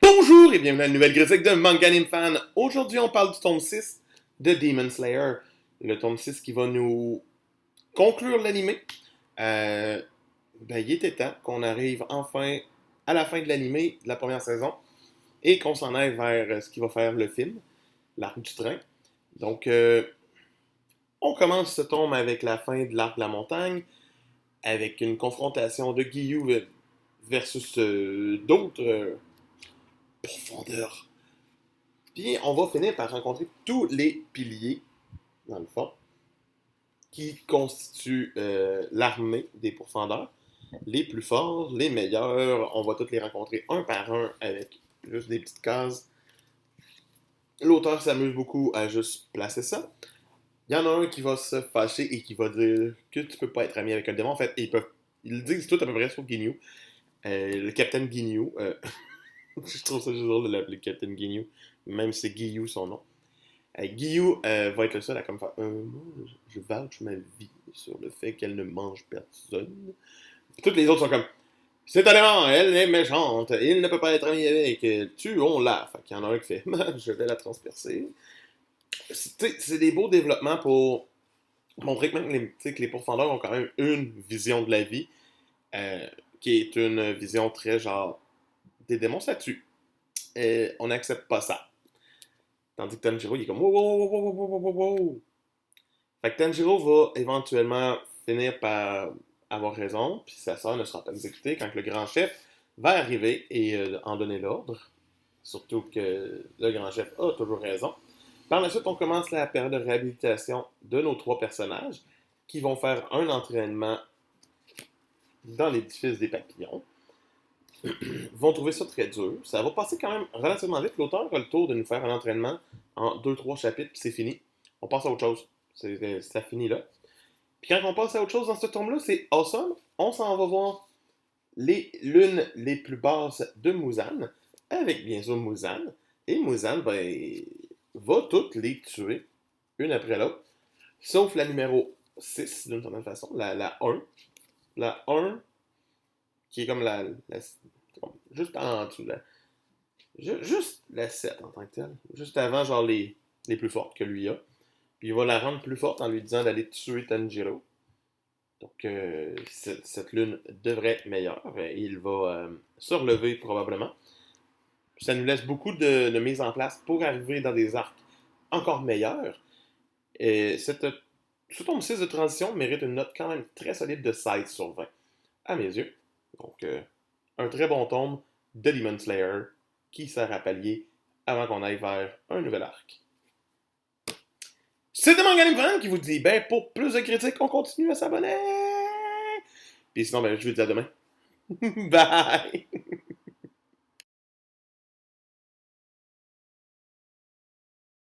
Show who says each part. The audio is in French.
Speaker 1: Bonjour et bienvenue à une nouvelle critique de Manga Anime Fan. Aujourd'hui, on parle du tome 6 de Demon Slayer. Le tome 6 qui va nous conclure l'anime. Euh, il était temps qu'on arrive enfin à la fin de l'anime de la première saison et qu'on s'en aille vers ce qui va faire le film, l'arc du train. Donc, on commence ce tome avec la fin de l'arc de la montagne, avec une confrontation de Giyu versus d'autres profondeurs. Puis on va finir par rencontrer tous les piliers, dans le fond, qui constituent l'armée des pourfendeurs. Les plus forts, les meilleurs, on va tous les rencontrer un par un avec juste des petites cases. L'auteur s'amuse beaucoup à juste placer ça. Il y en a un qui va se fâcher et qui va dire que tu peux pas être ami avec un démon. En fait, ils le disent tout à peu près sur Ginyu. Le Capitaine Ginyu. Je trouve ça juste drôle de l'appeler Capitaine Ginyu, même si c'est Giyu son nom. Guillaume va être le seul à comme faire moi, je vouch ma vie sur le fait qu'elle ne mange personne. Toutes les autres sont comme c'est tellement, elle est méchante, il ne peut pas être ami avec, tuons-la. Fait qu'il y en a un qui fait je vais la transpercer. C'est des beaux développements pour montrer que même que les pourfendeurs ont quand même une vision de la vie euh, qui est une vision très genre des démons ça tue. Et on n'accepte pas ça. Tandis que Tanjiro, il est comme wow, wow, wow, wow, wow, wow, wow. Fait que Tanjiro va éventuellement finir par avoir raison, puis sa sœur ne sera pas exécutée quand le grand chef va arriver et en donner l'ordre. Surtout que le grand chef a toujours raison. Par la suite, on commence la période de réhabilitation de nos trois personnages qui vont faire un entraînement dans l'édifice des papillons. Vont trouver ça très dur. Ça va passer quand même relativement vite. L'auteur a le tour de nous faire un entraînement en deux-trois chapitres, puis c'est fini. On passe à autre chose. Ça finit là. Puis quand on passe à autre chose dans ce tome-là, c'est awesome. On s'en va voir les lunes les plus basses de Muzan, avec bien sûr Muzan. Et Muzan, va toutes les tuer, une après l'autre. Sauf la numéro 6, d'une certaine façon, la 1. La 1, qui est comme juste en dessous. Juste la 7 en tant que telle. Juste avant, genre, les plus fortes que lui a. Puis il va la rendre plus forte en lui disant d'aller tuer Tanjiro. Donc, cette lune devrait être meilleure. Il va se relever probablement. Ça nous laisse beaucoup de mise en place pour arriver dans des arcs encore meilleurs. Et ce tome 6 de transition mérite une note quand même très solide de 16 sur 20, à mes yeux. Donc, un très bon tome de Demon Slayer qui sert à pallier avant qu'on aille vers un nouvel arc. C'était Mangalim qui vous dit, pour plus de critiques, on continue à s'abonner. Puis sinon, je vous dis à demain. Bye!